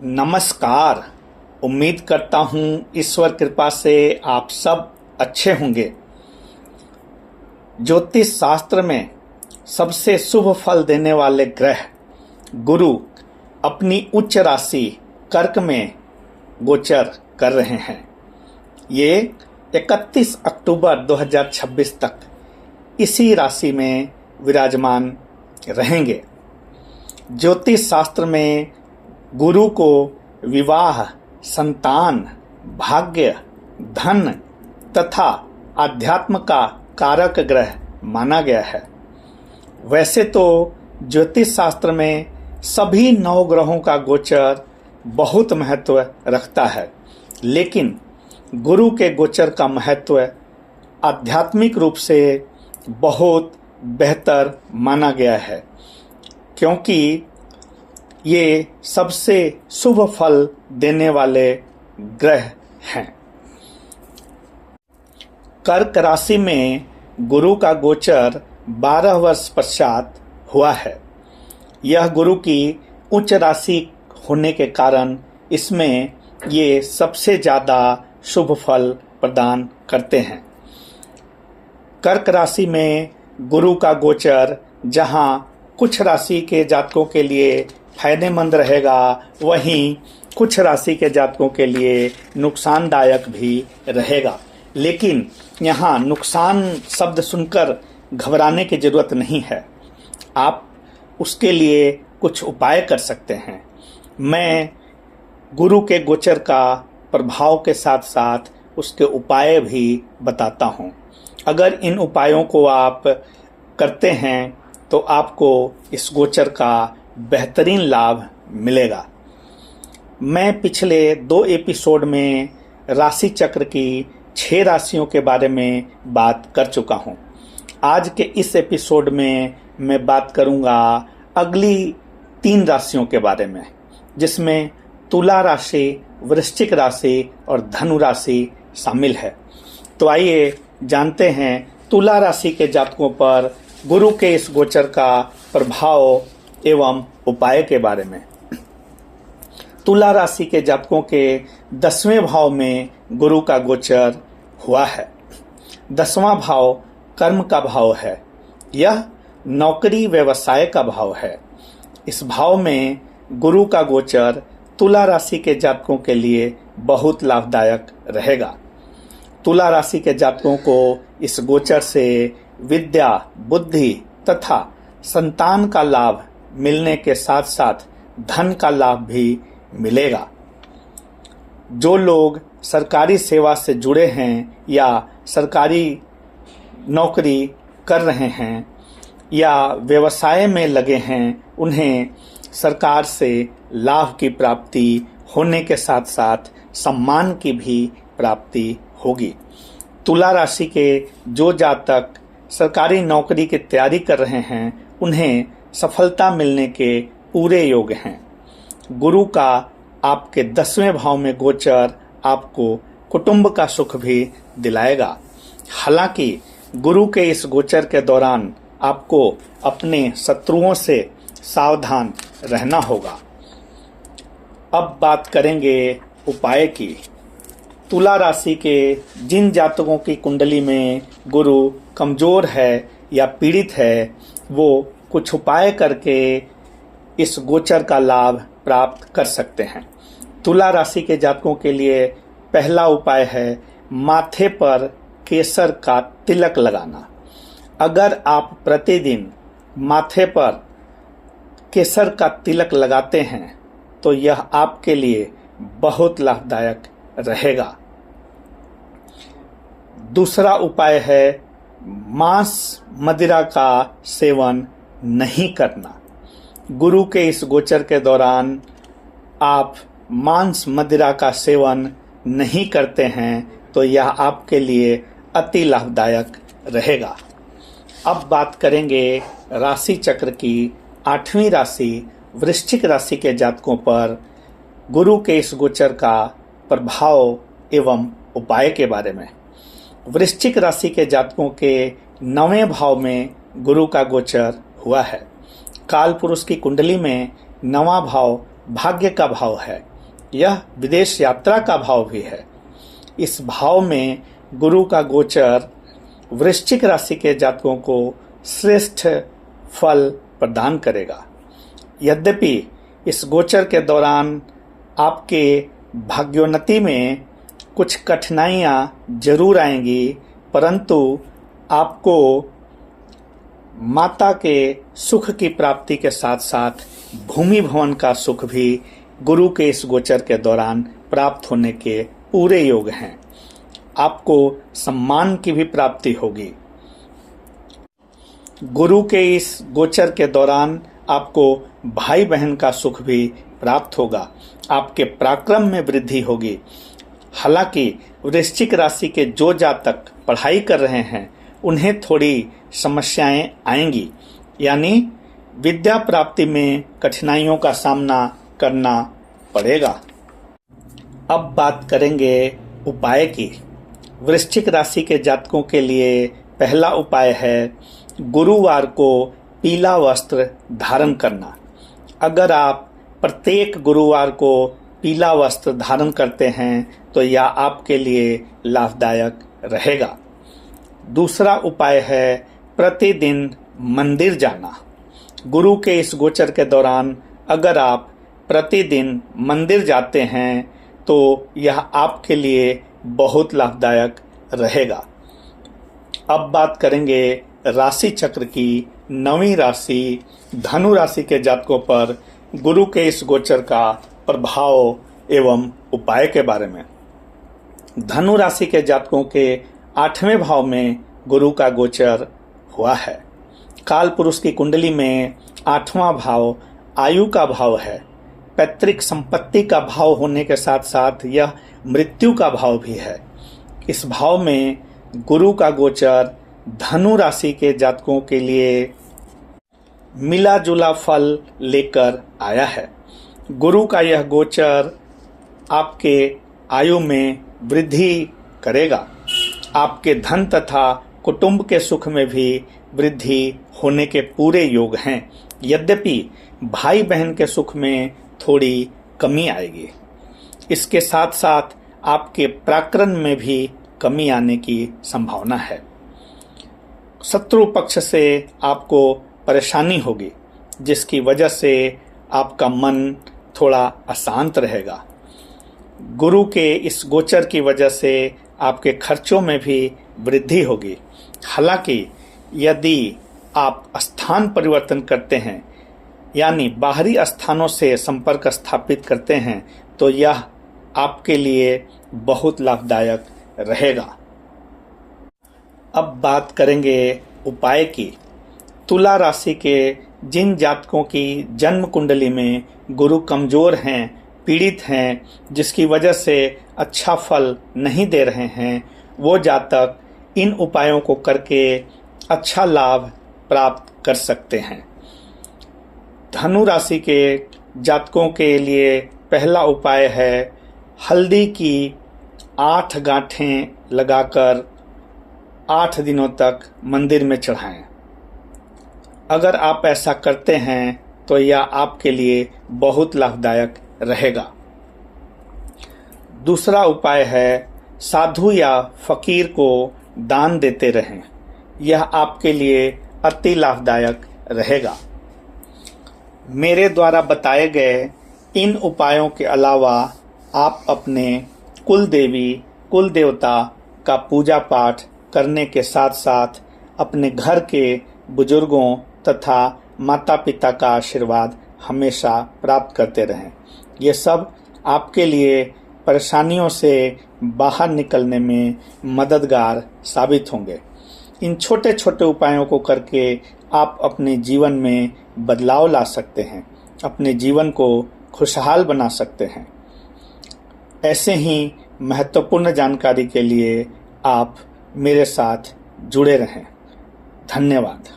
नमस्कार। उम्मीद करता हूँ ईश्वर कृपा से आप सब अच्छे होंगे। ज्योतिष शास्त्र में सबसे शुभ फल देने वाले ग्रह गुरु अपनी उच्च राशि कर्क में गोचर कर रहे हैं। ये 31 अक्टूबर 2026 तक इसी राशि में विराजमान रहेंगे। ज्योतिष शास्त्र में गुरु को विवाह, संतान, भाग्य, धन तथा अध्यात्म का कारक ग्रह माना गया है। वैसे तो ज्योतिष शास्त्र में सभी 9 ग्रहों का गोचर बहुत महत्व रखता है, लेकिन गुरु के गोचर का महत्व आध्यात्मिक रूप से बहुत बेहतर माना गया है, क्योंकि ये सबसे शुभ फल देने वाले ग्रह हैं। कर्क राशि में गुरु का गोचर 12 वर्ष पश्चात हुआ है। यह गुरु की उच्च राशि होने के कारण इसमें ये सबसे ज़्यादा शुभ फल प्रदान करते हैं। कर्क राशि में गुरु का गोचर जहाँ कुछ राशि के जातकों के लिए फायदेमंद रहेगा, वहीं कुछ राशि के जातकों के लिए नुकसानदायक भी रहेगा। लेकिन यहाँ नुकसान शब्द सुनकर घबराने की जरूरत नहीं है। आप उसके लिए कुछ उपाय कर सकते हैं। मैं गुरु के गोचर का प्रभाव के साथ साथ उसके उपाय भी बताता हूँ। अगर इन उपायों को आप करते हैं तो आपको इस गोचर का बेहतरीन लाभ मिलेगा। मैं पिछले 2 एपिसोड में राशि चक्र की 6 राशियों के बारे में बात कर चुका हूँ। आज के इस एपिसोड में मैं बात करूँगा अगली 3 राशियों के बारे में, जिसमें तुला राशि, वृश्चिक राशि और धनु राशि शामिल है। तो आइए जानते हैं तुला राशि के जातकों पर गुरु के इस गोचर का प्रभाव एवं उपाय के बारे में। तुला राशि के जातकों के 10वें भाव में गुरु का गोचर हुआ है। 10वां भाव कर्म का भाव है। यह नौकरी व्यवसाय का भाव है। इस भाव में गुरु का गोचर तुला राशि के जातकों के लिए बहुत लाभदायक रहेगा। तुला राशि के जातकों को इस गोचर से विद्या, बुद्धि तथा संतान का लाभ मिलने के साथ साथ धन का लाभ भी मिलेगा। जो लोग सरकारी सेवा से जुड़े हैं या सरकारी नौकरी कर रहे हैं या व्यवसाय में लगे हैं, उन्हें सरकार से लाभ की प्राप्ति होने के साथ साथ सम्मान की भी प्राप्ति होगी। तुला राशि के जो जातक सरकारी नौकरी की तैयारी कर रहे हैं, उन्हें सफलता मिलने के पूरे योग हैं। गुरु का आपके 10वें भाव में गोचर आपको कुटुंब का सुख भी दिलाएगा। हालांकि गुरु के इस गोचर के दौरान आपको अपने शत्रुओं से सावधान रहना होगा। अब बात करेंगे उपाय की। तुला राशि के जिन जातकों की कुंडली में गुरु कमजोर है या पीड़ित है, वो कुछ उपाय करके इस गोचर का लाभ प्राप्त कर सकते हैं। तुला राशि के जातकों के लिए पहला उपाय है माथे पर केसर का तिलक लगाना। अगर आप प्रतिदिन माथे पर केसर का तिलक लगाते हैं तो यह आपके लिए बहुत लाभदायक रहेगा। दूसरा उपाय है मांस मदिरा का सेवन नहीं करना। गुरु के इस गोचर के दौरान आप मांस मदिरा का सेवन नहीं करते हैं तो यह आपके लिए अति लाभदायक रहेगा। अब बात करेंगे राशि चक्र की 8वीं राशि वृश्चिक राशि के जातकों पर गुरु के इस गोचर का प्रभाव एवं उपाय के बारे में। वृश्चिक राशि के जातकों के 9वें भाव में गुरु का गोचर हुआ है। काल पुरुष की कुंडली में 9वां भाव भाग्य का भाव है। यह विदेश यात्रा का भाव भी है। इस भाव में गुरु का गोचर वृश्चिक राशि के जातकों को श्रेष्ठ फल प्रदान करेगा। यद्यपि इस गोचर के दौरान आपके भाग्योन्नति में कुछ कठिनाइयां जरूर आएंगी, परंतु आपको माता के सुख की प्राप्ति के साथ साथ भूमि भवन का सुख भी गुरु के इस गोचर के दौरान प्राप्त होने के पूरे योग हैं। आपको सम्मान की भी प्राप्ति होगी। गुरु के इस गोचर के दौरान आपको भाई बहन का सुख भी प्राप्त होगा। आपके पराक्रम में वृद्धि होगी। हालांकि वृश्चिक राशि के जो जातक पढ़ाई कर रहे हैं उन्हें थोड़ी समस्याएं आएंगी, यानी विद्या प्राप्ति में कठिनाइयों का सामना करना पड़ेगा। अब बात करेंगे उपाय की। वृश्चिक राशि के जातकों के लिए पहला उपाय है गुरुवार को पीला वस्त्र धारण करना। अगर आप प्रत्येक गुरुवार को पीला वस्त्र धारण करते हैं तो यह आपके लिए लाभदायक रहेगा। दूसरा उपाय है प्रतिदिन मंदिर जाना। गुरु के इस गोचर के दौरान अगर आप प्रतिदिन मंदिर जाते हैं तो यह आपके लिए बहुत लाभदायक रहेगा। अब बात करेंगे राशि चक्र की 9वीं राशि धनु राशि के जातकों पर गुरु के इस गोचर का प्रभाव एवं उपाय के बारे में। धनु राशि के जातकों के 8वें भाव में गुरु का गोचर हुआ है। काल पुरुष की कुंडली में 8वां भाव आयु का भाव है। पैतृक संपत्ति का भाव होने के साथ साथ यह मृत्यु का भाव भी है। इस भाव में गुरु का गोचर धनु राशि के जातकों के लिए मिला जुला फल लेकर आया है। गुरु का यह गोचर आपके आयु में वृद्धि करेगा। आपके धन तथा कुटुंब के सुख में भी वृद्धि होने के पूरे योग हैं। यद्यपि भाई बहन के सुख में थोड़ी कमी आएगी। इसके साथ साथ आपके पराक्रम में भी कमी आने की संभावना है। शत्रु पक्ष से आपको परेशानी होगी, जिसकी वजह से आपका मन थोड़ा अशांत रहेगा। गुरु के इस गोचर की वजह से आपके खर्चों में भी वृद्धि होगी। हालांकि यदि आप स्थान परिवर्तन करते हैं, यानी बाहरी स्थानों से संपर्क स्थापित करते हैं, तो यह आपके लिए बहुत लाभदायक रहेगा। अब बात करेंगे उपाय की। तुला राशि के जिन जातकों की जन्म कुंडली में गुरु कमजोर हैं, पीड़ित हैं, जिसकी वजह से अच्छा फल नहीं दे रहे हैं, वो जातक इन उपायों को करके अच्छा लाभ प्राप्त कर सकते हैं। धनु राशि के जातकों के लिए पहला उपाय है हल्दी की 8 गांठें लगाकर 8 दिनों तक मंदिर में चढ़ाएं। अगर आप ऐसा करते हैं तो यह आपके लिए बहुत लाभदायक रहेगा। दूसरा उपाय है साधु या फकीर को दान देते रहें। यह आपके लिए अति लाभदायक रहेगा। मेरे द्वारा बताए गए इन उपायों के अलावा आप अपने कुल देवी कुल देवता का पूजा पाठ करने के साथ साथ अपने घर के बुजुर्गों तथा माता पिता का आशीर्वाद हमेशा प्राप्त करते रहें। ये सब आपके लिए परेशानियों से बाहर निकलने में मददगार साबित होंगे। इन छोटे छोटे उपायों को करके आप अपने जीवन में बदलाव ला सकते हैं, अपने जीवन को खुशहाल बना सकते हैं। ऐसे ही महत्वपूर्ण जानकारी के लिए आप मेरे साथ जुड़े रहें। धन्यवाद।